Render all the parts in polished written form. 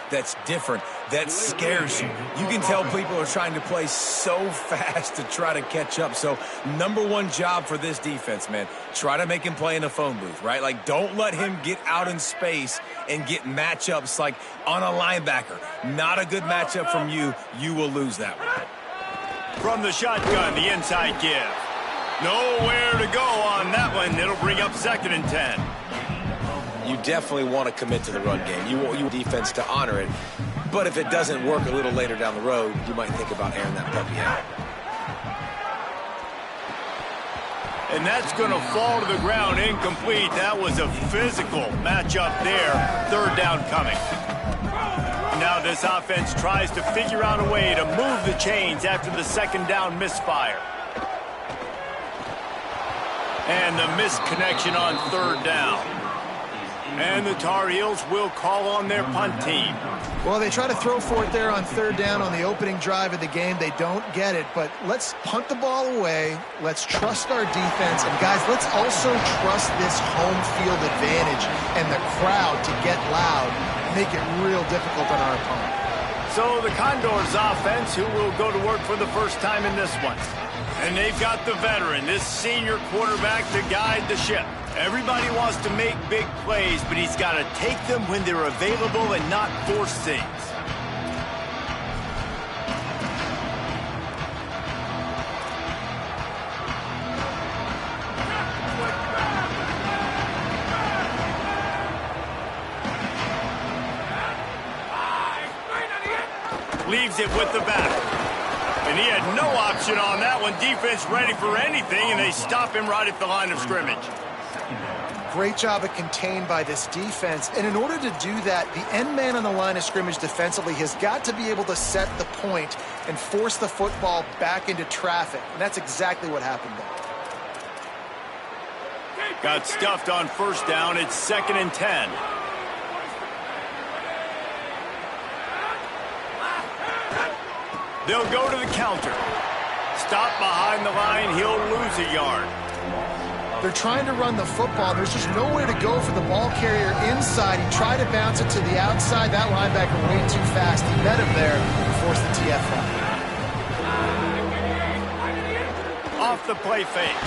that's different, that scares you. You can tell people are trying to play so fast to try to catch up. So number one job for this defense, man, try to make him play in the phone booth, right? Like, don't let him get out in space and get matchups like on a linebacker. Not a good matchup from you. You will lose that one. From the shotgun, the inside give. Nowhere to go on that one. It'll bring up 2nd and 10. You definitely want to commit to the run game. You want your defense to honor it. But if it doesn't work a little later down the road, you might think about airing that puppy out. And that's going to fall to the ground incomplete. That was a physical matchup there. 3rd down coming. Now this offense tries to figure out a way to move the chains after the 2nd down misfire. And the misconnection on 3rd down. And the Tar Heels will call on their punt team. Well, they try to throw for it there on 3rd down on the opening drive of the game. They don't get it, but let's punt the ball away. Let's trust our defense. And, guys, let's also trust this home field advantage and the crowd to get loud, make it real difficult on our opponent. So the Condors offense, who will go to work for the first time in this one. And they've got the veteran, this senior quarterback, to guide the ship. Everybody wants to make big plays, but he's got to take them when they're available and not force things. Leaves it with the back. And he had no option on that one. Defense ready for anything, and they stop him right at the line of scrimmage. Great job of contained by this defense. And in order to do that, the end man on the line of scrimmage defensively has got to be able to set the point and force the football back into traffic. And that's exactly what happened there. Got stuffed on 1st down. It's 2nd and 10. They'll go to the counter. Stop behind the line. He'll lose a yard. They're trying to run the football. There's just nowhere to go for the ball carrier inside. He tried to bounce it to the outside. That linebacker way too fast. He met him there and forced the TFL. Off the play fake.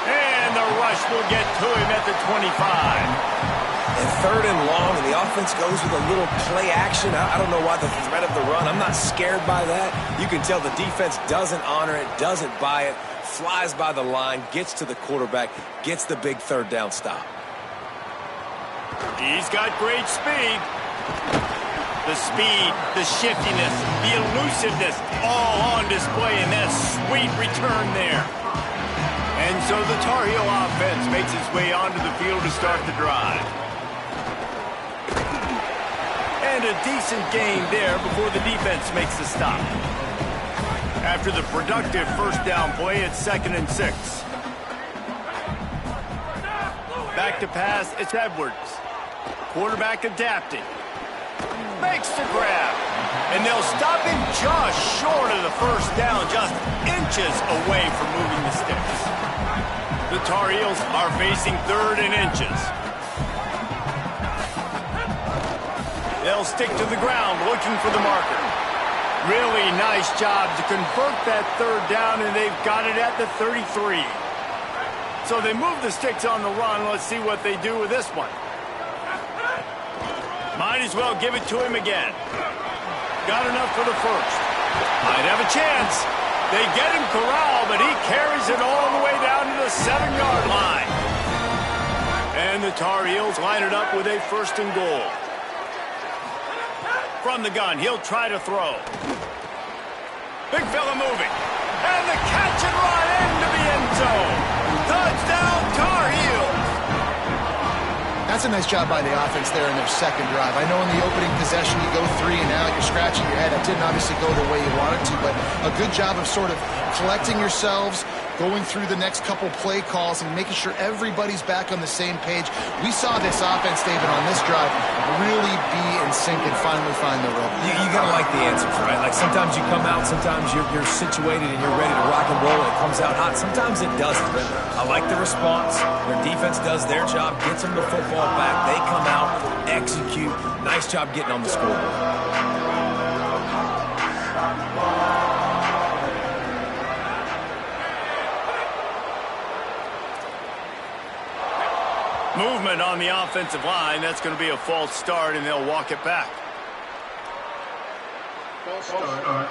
And the rush will get to him at the 25. And 3rd and long, and the offense goes with a little play action. I don't know why the threat of the run. I'm not scared by that. You can tell the defense doesn't honor it, doesn't buy it, flies by the line, gets to the quarterback, gets the big 3rd down stop. He's got great speed. The speed, the shiftiness, the elusiveness, all on display in that sweet return there. And so the Tar Heel offense makes its way onto the field to start the drive. And a decent gain there before the defense makes the stop. After the productive 1st down play, it's 2nd and 6. Back to pass, it's Edwards. Quarterback adapting. Makes the grab. And they'll stop him just short of the 1st down, just inches away from moving the sticks. The Tar Heels are facing 3rd and inches. They'll stick to the ground looking for the marker. Really nice job to convert that 3rd down, and they've got it at the 33. So they move the sticks on the run. Let's see what they do with this one. Might as well give it to him again. Got enough for the 1st. Might have a chance. They get him corralled, but he carries it all the way down to the 7-yard line. And the Tar Heels line it up with a 1st and goal. From the gun, he'll try to throw. Big fella moving. And the catch and run into the end zone. Touchdown, Tar Heels. That's a nice job by the offense there in their 2nd drive. I know in the opening possession you go 3 and out, you're scratching your head. It didn't obviously go the way you wanted to, but a good job of sort of collecting yourselves, going through the next couple play calls and making sure everybody's back on the same page. We saw this offense, David, on this drive really be in sync and finally find the rhythm. You got to like the answers, right? Like sometimes you come out, sometimes you're situated and you're ready to rock and roll and it comes out hot. Sometimes it doesn't. But I like the response. Their defense does their job, gets them the football back. They come out, execute. Nice job getting on the scoreboard. Movement on the offensive line. That's going to be a false start, and they'll walk it back. False start.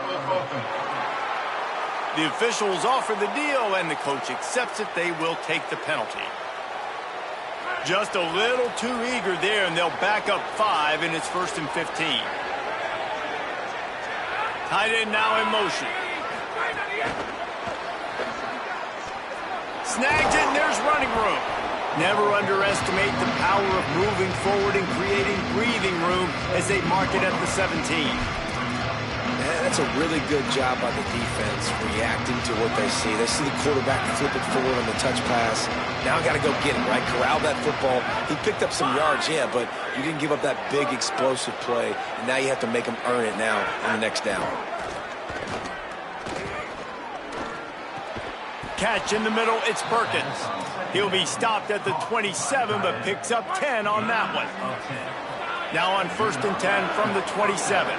The officials offer the deal, and the coach accepts it. They will take the penalty. Just a little too eager there, and they'll back up 5, and it's 1st and 15. Tight end now in motion. Snags it, and there's running room. Never underestimate the power of moving forward and creating breathing room as they mark it at the 17. That's a really good job by the defense, reacting to what they see. They see the quarterback flip it forward on the touch pass. Now I got to go get him, right? Corral that football. He picked up some yards, yeah, but you didn't give up that big explosive play, and now you have to make him earn it now on the next down. Catch in the middle, it's Perkins. He'll be stopped at the 27, but picks up 10 on that one. Now on 1st and 10 from the 27.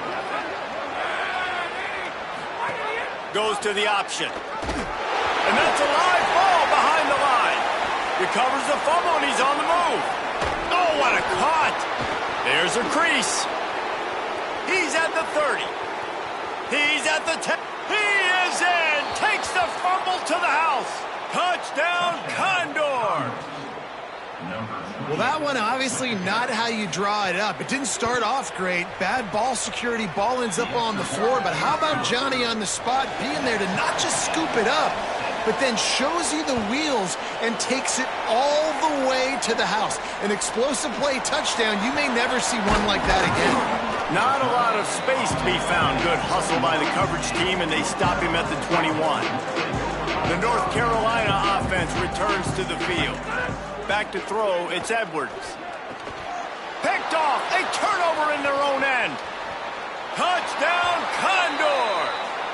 Goes to the option. And that's a live ball behind the line. Recovers the fumble, and he's on the move. Oh, what a caught. There's a crease. He's at the 30. He's at the 10. He is in. Takes the fumble to the house. Touchdown, Condor. Well, that one obviously not how you draw it up. It didn't start off great. Bad ball security. Ball ends up on the floor. But how about Johnny on the spot being there to not just scoop it up, but then shows you the wheels and takes it all the way to the house. An explosive play touchdown. You may never see one like that again. Not a lot of space to be found. Good hustle by the coverage team, and they stop him at the 21. The North Carolina offense returns to the field. Back to throw, it's Edwards. Picked off, a turnover in their own end. Touchdown, Condor!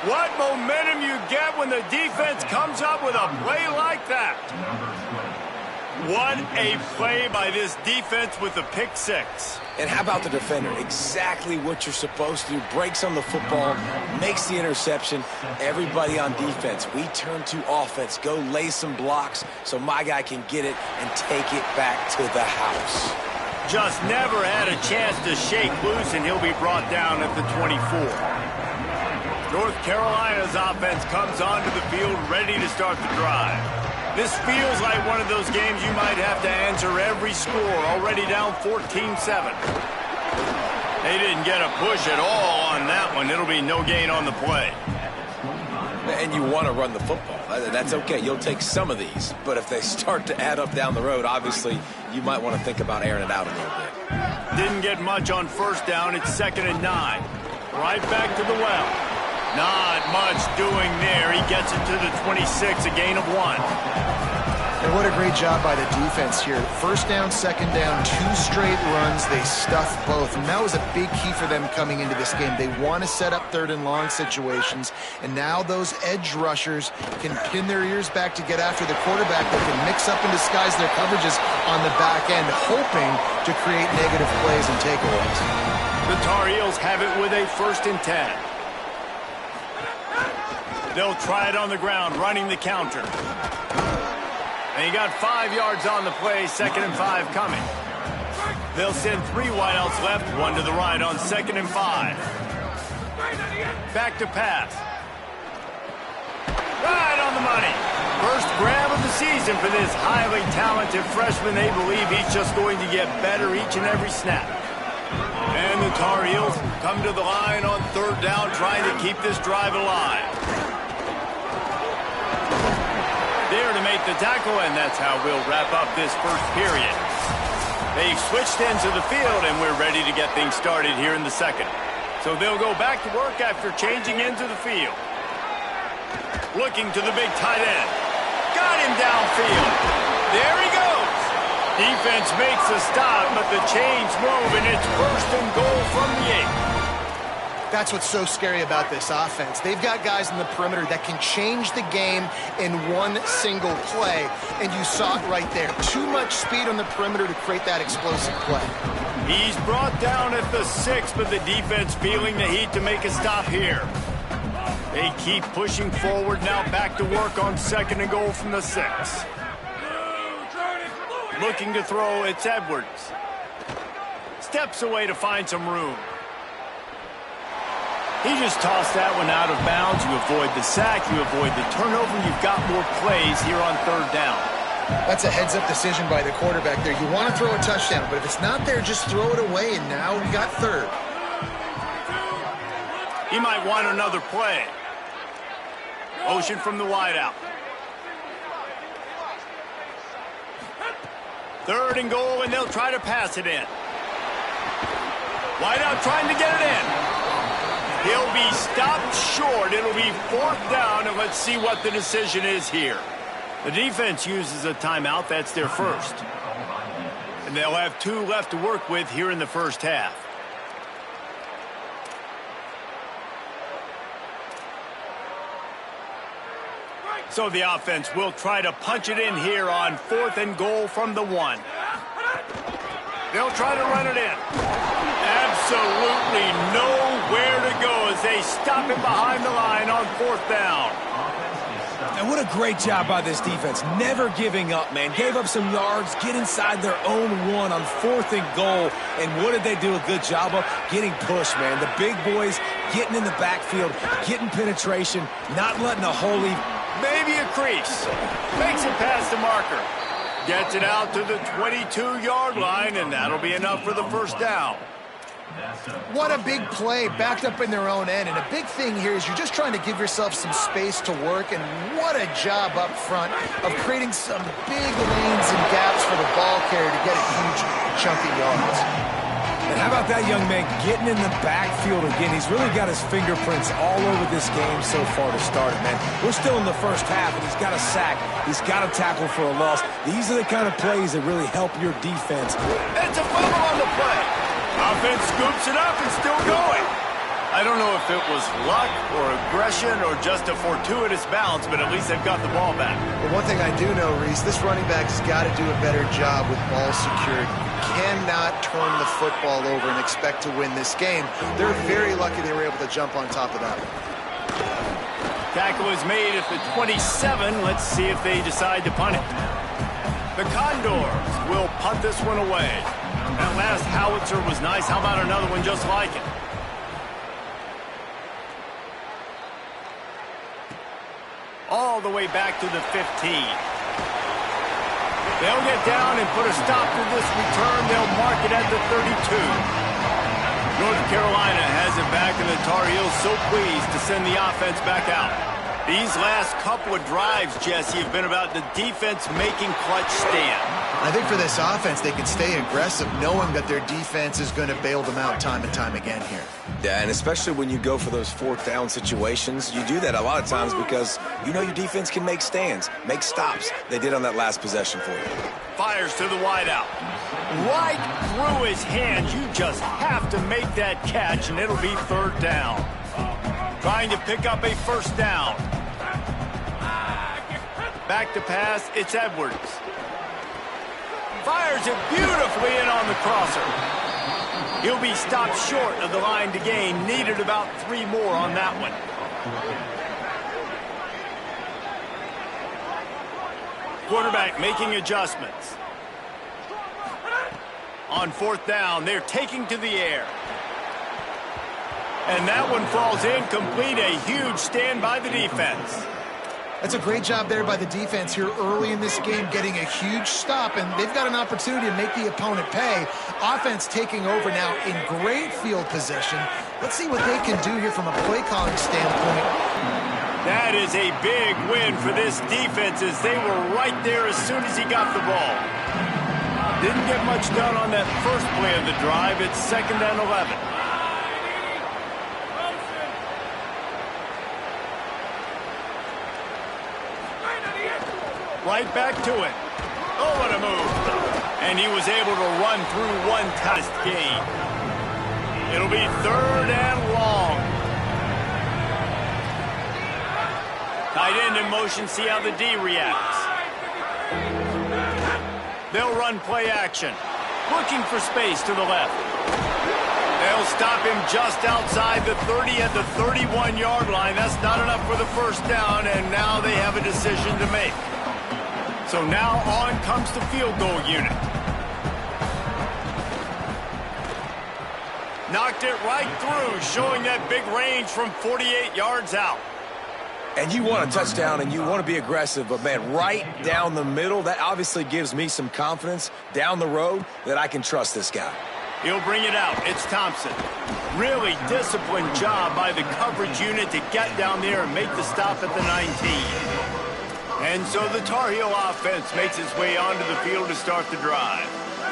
What momentum you get when the defense comes up with a play like that. What a play by this defense with the pick 6. And how about the defender? Exactly what you're supposed to do. Breaks on the football, makes the interception. Everybody on defense, we turn to offense. Go lay some blocks so my guy can get it and take it back to the house. Just never had a chance to shake loose, and he'll be brought down at the 24. North Carolina's offense comes onto the field ready to start the drive. This feels like one of those games you might have to answer every score, already down 14-7. They didn't get a push at all on that one. It'll be no gain on the play. And you want to run the football. That's okay. You'll take some of these. But if they start to add up down the road, obviously, you might want to think about airing it out a little bit. Didn't get much on 1st down. It's 2nd and 9. Right back to the well. Not much doing there. He gets it to the 26, a gain of 1. And what a great job by the defense here. 1st down, 2nd down, 2 straight runs. They stuffed both. And that was a big key for them coming into this game. They want to set up 3rd and long situations. And now those edge rushers can pin their ears back to get after the quarterback. They can mix up and disguise their coverages on the back end, hoping to create negative plays and takeaways. The Tar Heels have it with a 1st and 10. They'll try it on the ground, running the counter. And he got 5 yards on the play, 2nd and 5 coming. They'll send 3 wideouts left, 1 to the right on 2nd and 5. Back to pass. Right on the money. First grab of the season for this highly talented freshman. They believe he's just going to get better each and every snap. And the Tar Heels come to the line on 3rd down, trying to keep this drive alive. There to make the tackle, and that's how we'll wrap up this 1st period. They've switched into the field, and we're ready to get things started here in the 2nd. So they'll go back to work after changing into the field. Looking to the big tight end. got him downfield. There he goes. Defense makes a stop, but the chains move, and it's 1st and goal from the 8. That's what's so scary about this offense. They've got guys in the perimeter that can change the game in one single play, and you saw it right there. Too much speed on the perimeter to create that explosive play. He's brought down at the 6, but the defense feeling the heat to make a stop here. They keep pushing forward, now back to work on 2nd and goal from the 6. Looking to throw, it's Edwards. Steps away to find some room. He just tossed that one out of bounds. You avoid the sack, you avoid the turnover. You've got more plays here on 3rd down. That's a heads-up decision by the quarterback there. You want to throw a touchdown, but if it's not there, just throw it away, and now we got 3rd. He might want another play. Motion from the wideout. 3rd and goal, and they'll try to pass it in. Wideout trying to get it in. He'll be stopped short. It'll be 4th down, and let's see what the decision is here. The defense uses a timeout. That's their 1st. And they'll have 2 left to work with here in the 1st half. So the offense will try to punch it in here on 4th and goal from the 1. They'll try to run it in. Absolutely nowhere to go as they stop it behind the line on 4th down. And what a great job by this defense. Never giving up, man. Gave up some yards, get inside their own 1 on 4th and goal. And what did they do a good job of? Getting pushed, man. The big boys getting in the backfield, getting penetration, not letting a hole leave. Maybe a crease. Makes it past the marker. Gets it out to the 22-yard line, and that'll be enough for the 1st down. What a big play, backed up in their own end. And a big thing here is you're just trying to give yourself some space to work, and what a job up front of creating some big lanes and gaps for the ball carrier to get a huge chunk of yards. And how about that young man getting in the backfield again? He's really got his fingerprints all over this game so far to start it, man. We're still in the 1st half, and he's got a sack. He's got a tackle for a loss. These are the kind of plays that really help your defense. It's a fumble on the play. Offense scoops it up and still going. I don't know if it was luck or aggression or just a fortuitous bounce, but at least they've got the ball back. But one thing I do know, Reese, this running back's got to do a better job with ball security. Cannot turn the football over and expect to win this game. They're very lucky they were able to jump on top of that one. Tackle is made at the 27. Let's see if they decide to punt it. The Condors will punt this one away. That last howitzer was nice. How about another one just like it? All the way back to the 15. They'll get down and put a stop to this return. They'll mark it at the 32. North Carolina has it back, and the Tar Heels so pleased to send the offense back out. These last couple of drives, Jesse, have been about the defense making clutch stand. I think for this offense, they can stay aggressive knowing that their defense is going to bail them out time and time again here. Yeah, and especially when you go for those 4th down situations, you do that a lot of times because you know your defense can make stands, make stops. They did on that last possession for you. Fires to the wideout. Right through his hands. You just have to make that catch, and it'll be 3rd down. Trying to pick up a 1st down. Back to pass, it's Edwards. Fires it beautifully in on the crosser. He'll be stopped short of the line to gain. Needed about 3 more on that one. Quarterback making adjustments. On 4th down, they're taking to the air. And that one falls incomplete. A huge stand by the defense. That's a great job there by the defense here early in this game, getting a huge stop, and they've got an opportunity to make the opponent pay. Offense taking over now in great field position. Let's see what they can do here from a play calling standpoint. That is a big win for this defense as they were right there as soon as he got the ball. Didn't get much done on that first play of the drive. It's 2nd and 11. Right back to it. Oh, what a move. And he was able to run through one test game. It'll be 3rd and long. Tight end in motion, see how the D reacts. They'll run play action. Looking for space to the left. They'll stop him just outside the 30 at the 31-yard line. That's not enough for the first down, and now they have a decision to make. So now on comes the field goal unit. Knocked it right through, showing that big range from 48 yards out. And you want a touchdown and you want to be aggressive, but, man, right down the middle, that obviously gives me some confidence down the road that I can trust this guy. He'll bring it out. It's Thompson. Really disciplined job by the coverage unit to get down there and make the stop at the 19. And so the Tar Heel offense makes its way onto the field to start the drive.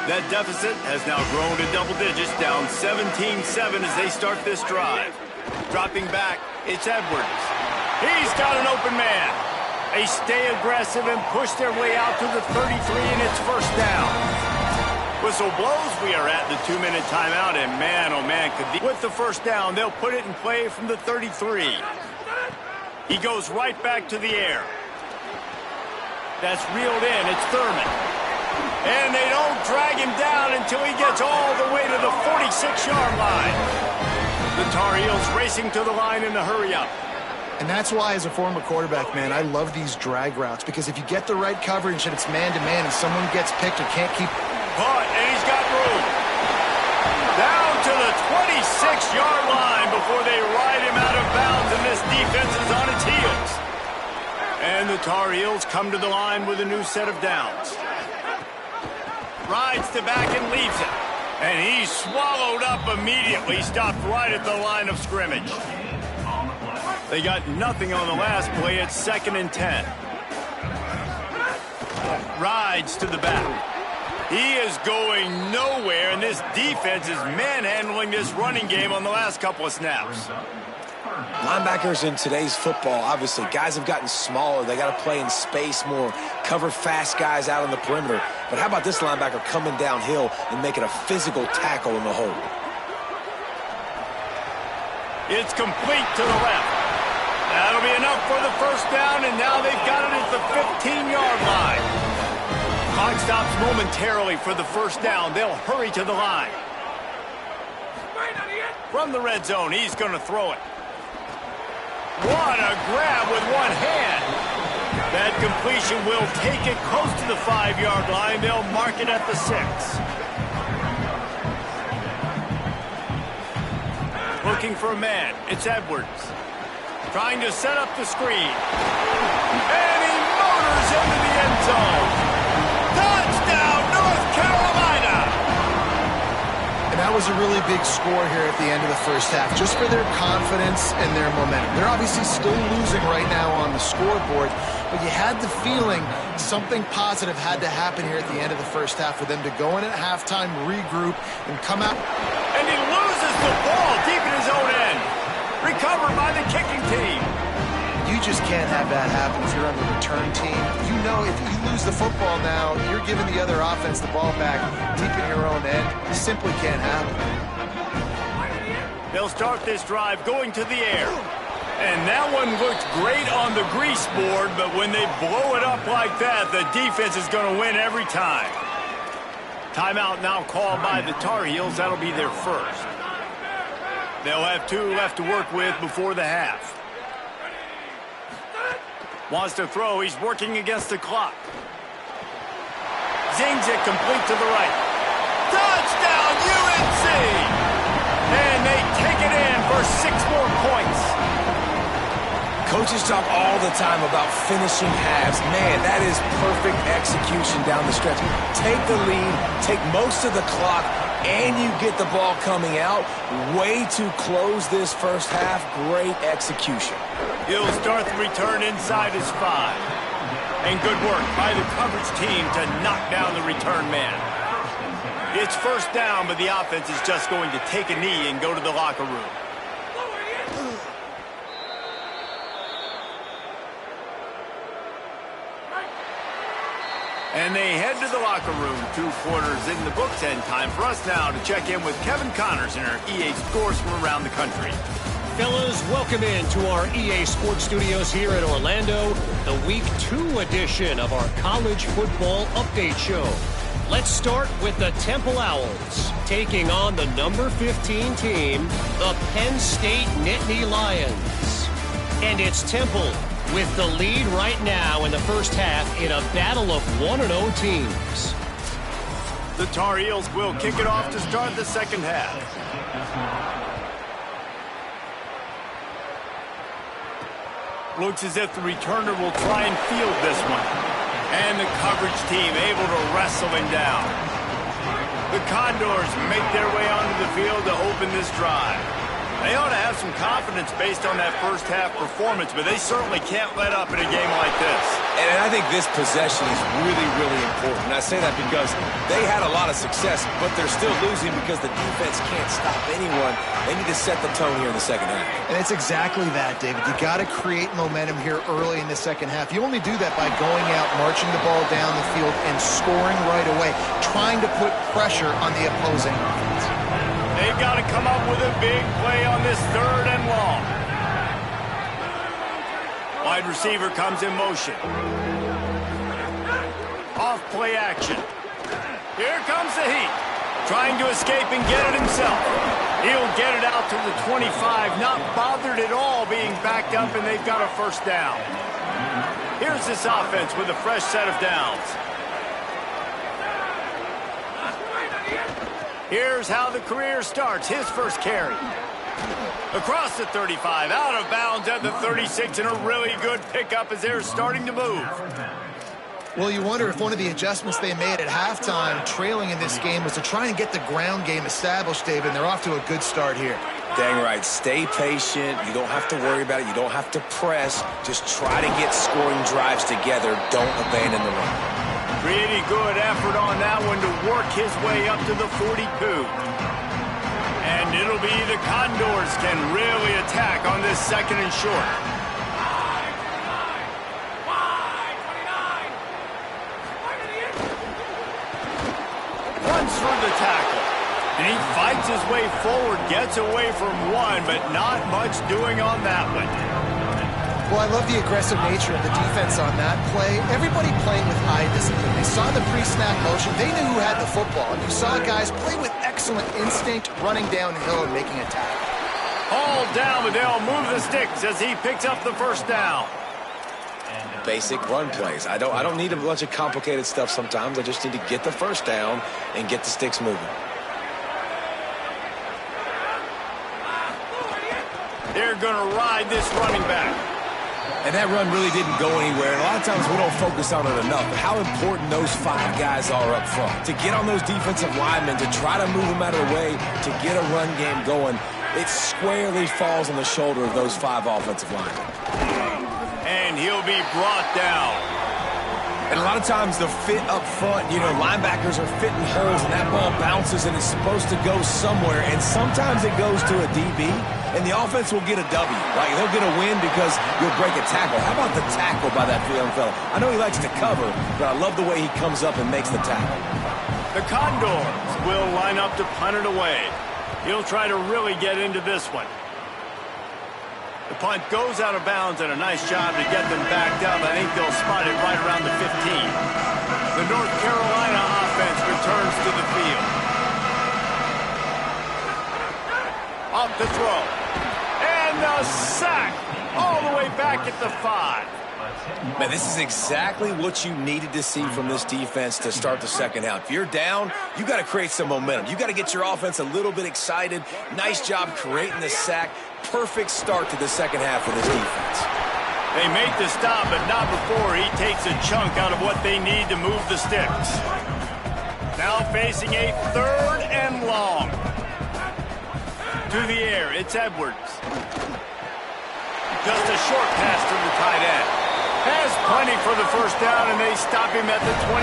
That deficit has now grown to double digits, down 17-7 as they start this drive. Dropping back, it's Edwards. He's got an open man. They stay aggressive and push their way out to the 33, and it's first down. Whistle blows, we are at the 2-minute timeout, and man, oh man, with the first down, they'll put it in play from the 33. He goes right back to the air. That's reeled in, it's Thurman. And they don't drag him down until he gets all the way to the 46-yard line. The Tar Heels racing to the line in a hurry-up. And that's why, as a former quarterback, man, I love these drag routes, because if you get the right coverage and it's man-to-man and someone gets picked or can't keep... Caught, and he's got room. Down to the 26-yard line before they ride him out of bounds, and this defense is on its heels. And the Tar Heels come to the line with a new set of downs. Rides the back and leaves it. And he's swallowed up immediately, stopped right at the line of scrimmage. They got nothing on the last play. It's 2nd and 10. Rides to the back. He is going nowhere, and this defense is manhandling this running game on the last couple of snaps. Linebackers in today's football, obviously, guys have gotten smaller. They got to play in space more, cover fast guys out on the perimeter. But how about this linebacker coming downhill and making a physical tackle in the hole? It's complete to the left. That'll be enough for the first down, and now they've got it at the 15-yard line. Clock stops momentarily for the first down. They'll hurry to the line. From the red zone, he's going to throw it. What a grab with one hand. That completion will take it close to the 5-yard line. They'll mark it at the 6. Looking for a man. It's Edwards. Trying to set up the screen. And he motors into the end zone. Touchdown, North Carolina! And that was a really big score here at the end of the first half, just for their confidence and their momentum. They're obviously still losing right now on the scoreboard, but you had the feeling something positive had to happen here at the end of the first half for them to go in at halftime, regroup, and come out. And he loses the ball deep in his own end. Recovered by the kicking team. You just can't have that happen if you're on the return team. You know if you lose the football now, you're giving the other offense the ball back deep in your own end. It simply can't happen. They'll start this drive going to the air. And that one looked great on the grease board, but when they blow it up like that, the defense is going to win every time. Timeout now called by the Tar Heels. That'll be their first. They'll have 2 left to work with before the half. Wants to throw. He's working against the clock. Zings it complete to the right. Touchdown, UNC! And they take it in for 6 more points. Coaches talk all the time about finishing halves. Man, that is perfect execution down the stretch. Take the lead, take most of the clock, and you get the ball coming out. Way to close this first half. Great execution. He'll start the return inside his 5. And good work by the coverage team to knock down the return man. It's first down, but the offense is just going to take a knee and go to the locker room. And they head to the locker room. 2 quarters in the books, and time for us now to check in with Kevin Connors and our EA scores from around the country. Fellas, welcome in to our EA Sports Studios here in Orlando, the Week 2 edition of our College Football Update Show. Let's start with the Temple Owls, taking on the number 15 team, the Penn State Nittany Lions. And it's Temple with the lead right now in the first half in a battle of 1-0 teams. The Tar Heels will kick it off to start the second half. Looks as if the returner will try and field this one. And the coverage team able to wrestle him down. The Condors make their way onto the field to open this drive. They ought to have some confidence based on that first half performance, but they certainly can't let up in a game like this. And I think this possession is really, really important. I say that because they had a lot of success, but they're still losing because the defense can't stop anyone. They need to set the tone here in the second half. And it's exactly that, David. You got to create momentum here early in the second half. You only do that by going out, marching the ball down the field, and scoring right away, trying to put pressure on the opposing offense. They've got to come up with a big play on this 3rd and long. Wide receiver comes in motion. Off play action. Here comes the heat. Trying to escape and get it himself. He'll get it out to the 25, not bothered at all being backed up, and they've got a first down. Here's this offense with a fresh set of downs. Here's how the career starts. His first carry. Across the 35, out of bounds at the 36, and a really good pickup as they're starting to move. Well, you wonder if one of the adjustments they made at halftime, trailing in this game, was to try and get the ground game established, David, and they're off to a good start here. Dang right. Stay patient. You don't have to worry about it. You don't have to press. Just try to get scoring drives together. Don't abandon the run. Pretty good effort on that one to work his way up to the 42. And it'll be the Condors can really attack on this 2nd and short. Runs through the tackle. And he fights his way forward, gets away from one, but not much doing on that one. Well, I love the aggressive nature of the defense on that play. Everybody playing with eye discipline. They saw the pre-snap motion. They knew who had the football. And you saw guys play with excellent instinct, running downhill and making a tackle. Hauled down, but they'll move the sticks as he picks up the first down. Basic run plays. I don't need a bunch of complicated stuff sometimes. I just need to get the first down and get the sticks moving. They're going to ride this running back. And that run really didn't go anywhere. And a lot of times we don't focus on it enough. But how important those 5 guys are up front. To get on those defensive linemen, to try to move them out of the way, to get a run game going, it squarely falls on the shoulder of those 5 offensive linemen. And he'll be brought down. And a lot of times the fit up front, linebackers are fitting holes and that ball bounces and it's supposed to go somewhere. And sometimes it goes to a DB and the offense will get a W. Like they'll get a win because you'll break a tackle. How about the tackle by that young fella? I know he likes to cover, but I love the way he comes up and makes the tackle. The Condors will line up to punt it away. He'll try to really get into this one. The punt goes out of bounds, and a nice job to get them backed up. I think they'll spot it right around the 15. The North Carolina offense returns to the field. Up to throw. And the sack all the way back at the 5. Man, this is exactly what you needed to see from this defense to start the second half. If you're down, you got to create some momentum. You got to get your offense a little bit excited. Nice job creating the sack. Perfect start to the second half of this defense. They make the stop, but not before he takes a chunk out of what they need to move the sticks. Now facing a 3rd and long. To the air, it's Edwards. Just a short pass to the tight end. Has plenty for the first down, and they stop him at the 28.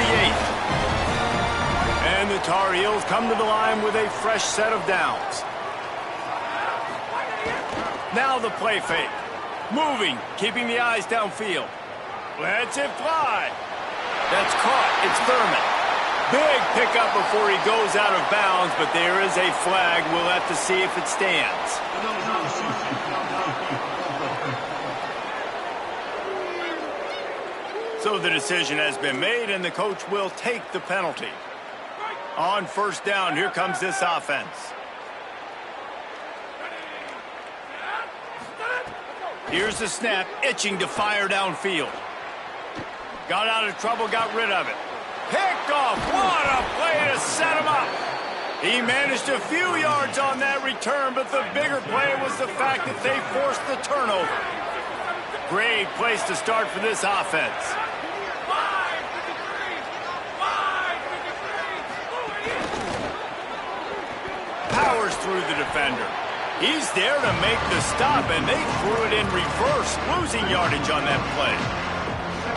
And the Tar Heels come to the line with a fresh set of downs. Now the play fake. Moving, keeping the eyes downfield. Lets it fly. That's caught. It's Thurman. Big pickup before he goes out of bounds, but there is a flag. We'll have to see if it stands. So the decision has been made, and the coach will take the penalty. On first down, here comes this offense. Here's the snap, itching to fire downfield. Got out of trouble, got rid of it. Picked off. What a play to set him up. He managed a few yards on that return, but the bigger play was the fact that they forced the turnover. Great place to start for this offense. Powers through the defender. He's there to make the stop, and they threw it in reverse, losing yardage on that play.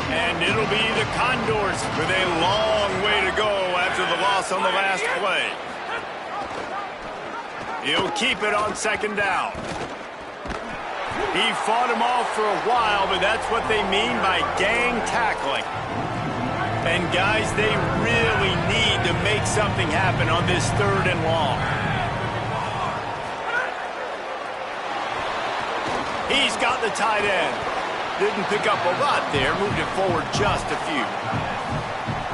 And it'll be the Condors with a long way to go after the loss on the last play. He'll keep it on second down. He fought him off for a while, but that's what they mean by gang tackling. And guys, they really need to make something happen on this 3rd and long. He's got the tight end. Didn't pick up a lot there, moved it forward just a few.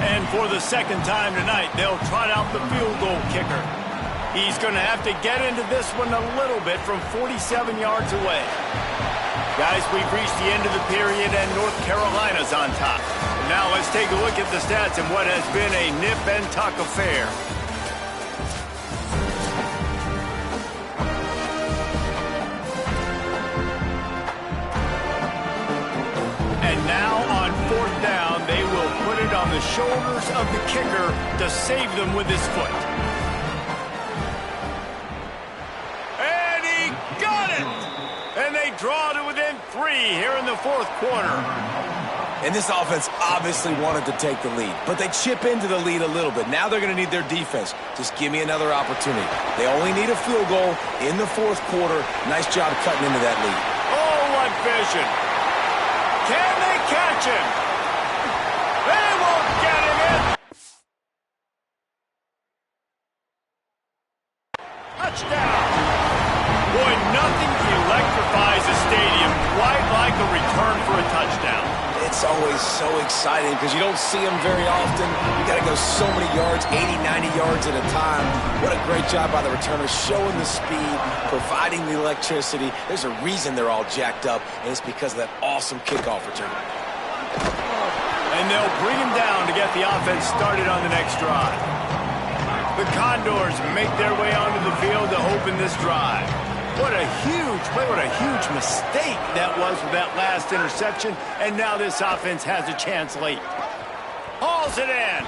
And for the second time tonight, they'll trot out the field goal kicker. He's going to have to get into this one a little bit from 47 yards away. Guys, we've reached the end of the period, and North Carolina's on top. Now let's take a look at the stats in what has been a nip and tuck affair. On the shoulders of the kicker to save them with his foot. And he got it! And they draw to within 3 here in the 4th quarter. And this offense obviously wanted to take the lead, but they chip into the lead a little bit. Now they're going to need their defense. Just give me another opportunity. They only need a field goal in the 4th quarter. Nice job cutting into that lead. Oh, what vision. Can they catch him? They won't get him in. Touchdown. Boy, nothing electrifies a stadium quite like a return for a touchdown. It's always so exciting because you don't see them very often. You got to go so many yards, 80, 90 yards at a time. What a great job by the returners, showing the speed, providing the electricity. There's a reason they're all jacked up, and it's because of that awesome kickoff return. And they'll bring him down to get the offense started on the next drive. The Condors make their way onto the field to open this drive. What a huge play, what a huge mistake that was with that last interception. And now this offense has a chance late. Hauls it in.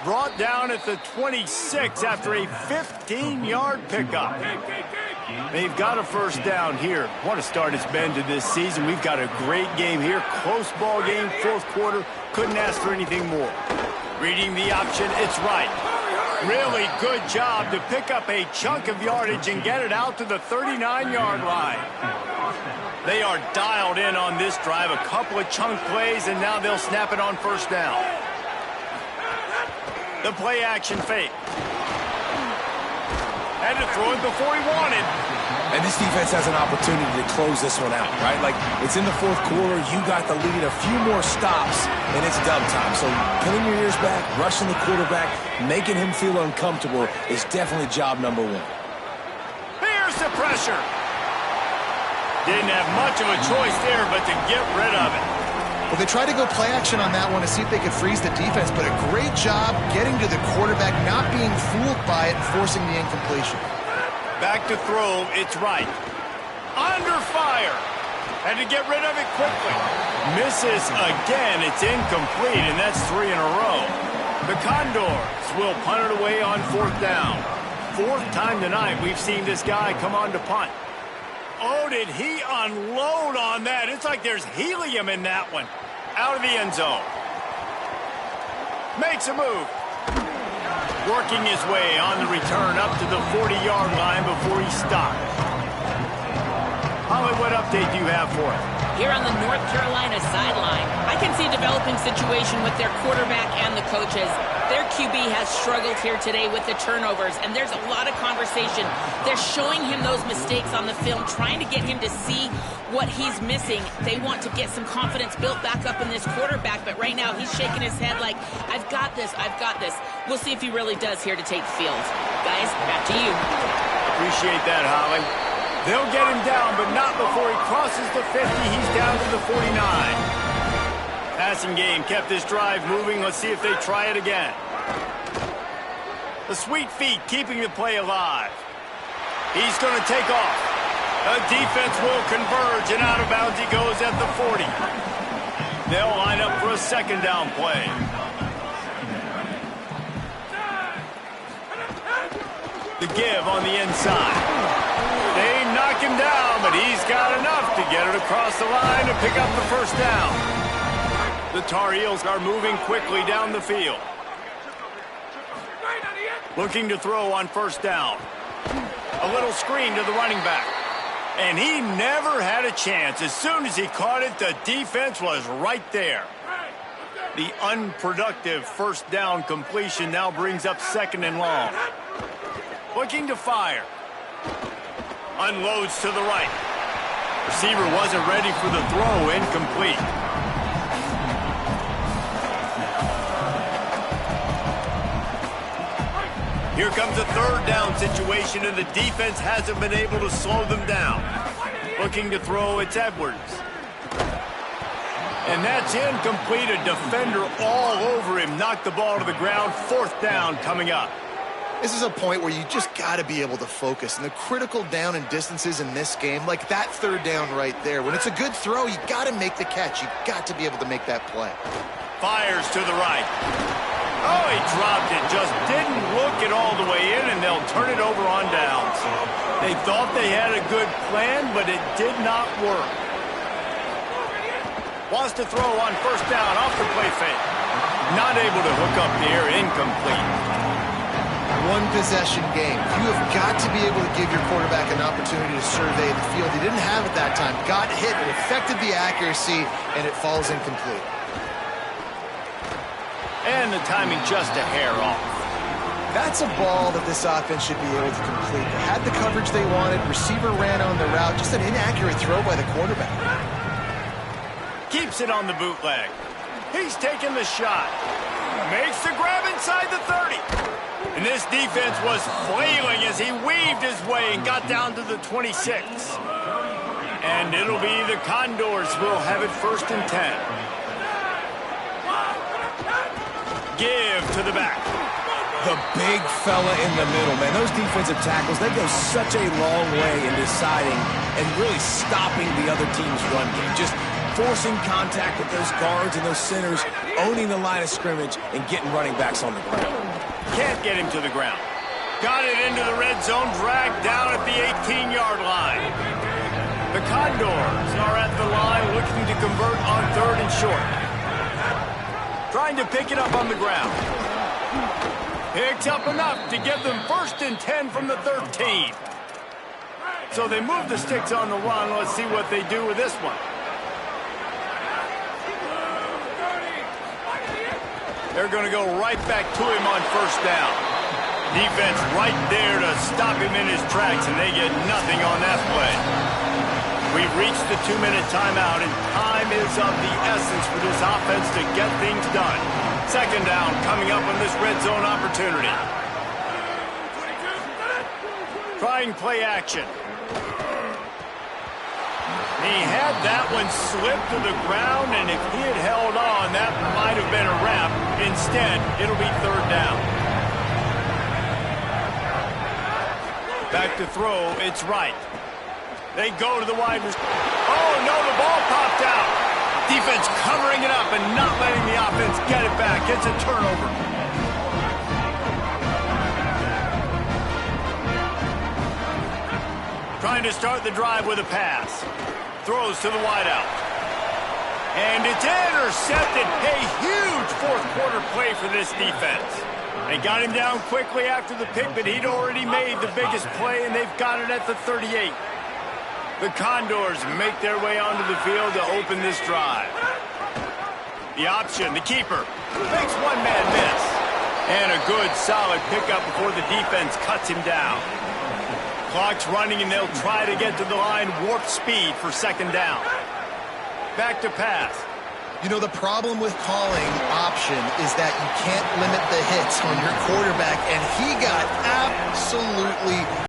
Brought down at the 26 after a 15-yard pickup. They've got a first down here. What a start it's been to this season. We've got a great game here. Close ball game, 4th quarter. Couldn't ask for anything more. Reading the option, it's right. Really good job to pick up a chunk of yardage and get it out to the 39-yard line. They are dialed in on this drive. A couple of chunk plays, and now they'll snap it on first down. The play action fake. Had to throw it before he wanted. And this defense has an opportunity to close this one out, right? Like, it's in the 4th quarter. You got the lead, a few more stops, and it's dub time. So pulling your ears back, rushing the quarterback, making him feel uncomfortable is definitely job number 1. Here's the pressure. Didn't have much of a choice there, but to get rid of it. Well, they tried to go play action on that one to see if they could freeze the defense, but a great job getting to the quarterback, not being fooled by it, and forcing the incompletion. Back to throw, it's right. Under fire. Had to get rid of it quickly. Misses again, it's incomplete, and that's 3 in a row. The Condors will punt it away on 4th down. 4th time tonight we've seen this guy come on to punt. Oh, did he unload on that? It's like there's helium in that one. Out of the end zone. Makes a move. Working his way on the return up to the 40-yard line before he stopped. Holly, what update do you have for it? here on the North Carolina sideline. I can see a developing situation with their quarterback and the coaches. Their QB has struggled here today with the turnovers, and there's a lot of conversation. They're showing him those mistakes on the film, trying to get him to see what he's missing. They want to get some confidence built back up in this quarterback, but right now he's shaking his head like, I've got this, I've got this. We'll see if he really does here to take the field. Guys, back to you. Appreciate that, Holly. They'll get him down, but not before he crosses the 50. He's down to the 49. Passing game kept this drive moving. Let's see if they try it again. The sweet feet keeping the play alive. He's going to take off. The defense will converge, and out of bounds he goes at the 40. They'll line up for a second down play. The give on the inside. They knock him down, but he's got enough to get it across the line and pick up the first down. The Tar Heels are moving quickly down the field. Looking to throw on first down. A little screen to the running back. And he never had a chance. As soon as he caught it, the defense was right there. The unproductive first down completion now brings up second and long. Looking to fire. Unloads to the right. Receiver wasn't ready for the throw. Incomplete. Here comes a third down situation, and the defense hasn't been able to slow them down. Looking to throw, it's Edwards. And that's incomplete. A defender all over him. Knocked the ball to the ground. Fourth down coming up. This is a point where you just got to be able to focus. And the critical down and distances in this game, like that third down right there, when it's a good throw, you got to make the catch. You got to be able to make that play. Fires to the right. Oh, he dropped it. Just didn't look it all the way in, and they'll turn it over on downs. They thought they had a good plan, but it did not work. Wants to throw on first down off the play fake. Not able to hook up there. Incomplete. One possession game. You have got to be able to give your quarterback an opportunity to survey the field. He didn't have it that time. Got hit. It affected the accuracy, and it falls incomplete. And the timing just a hair off. That's a ball that this offense should be able to complete. They had the coverage they wanted. Receiver ran on the route. Just an inaccurate throw by the quarterback. Keeps it on the bootleg. He's taking the shot. Makes the grab inside the 30. And this defense was flailing as he weaved his way and got down to the 26. And it'll be the Condors who will have it first and 10. Give to the back. The big fella in the middle, man. Those defensive tackles, they go such a long way in deciding and really stopping the other team's run game. Just forcing contact with those guards and those centers, owning the line of scrimmage, and getting running backs on the ground. Can't get him to the ground. Got it into the red zone, dragged down at the 18-yard line. The Condors are at the line looking to convert on third and short. Trying to pick it up on the ground. Picks up enough to give them first and 10 from the 13. So they move the sticks on the run. Let's see what they do with this one. They're going to go right back to him on first down. Defense right there to stop him in his tracks, and they get nothing on that play. We've reached the 2-minute timeout, and time is of the essence for this offense to get things done. Second down coming up on this red zone opportunity. Trying play action. He had that one slip to the ground, and if he had held on, that might have been a wrap. Instead, it'll be third down. Back to throw, it's right. They go to the wide receiver. Oh, no, the ball popped out. Defense covering it up and not letting the offense get it back. It's a turnover. Trying to start the drive with a pass. Throws to the wideout. And it's intercepted. A huge fourth quarter play for this defense. They got him down quickly after the pick, but he'd already made the biggest play, and they've got it at the 38. The Condors make their way onto the field to open this drive. The option, the keeper, makes one man miss. And a good, solid pickup before the defense cuts him down. Clock's running, and they'll try to get to the line warp speed for second down. Back to pass. You know, the problem with calling option is that you can't limit the hits on your quarterback, and he got absolutely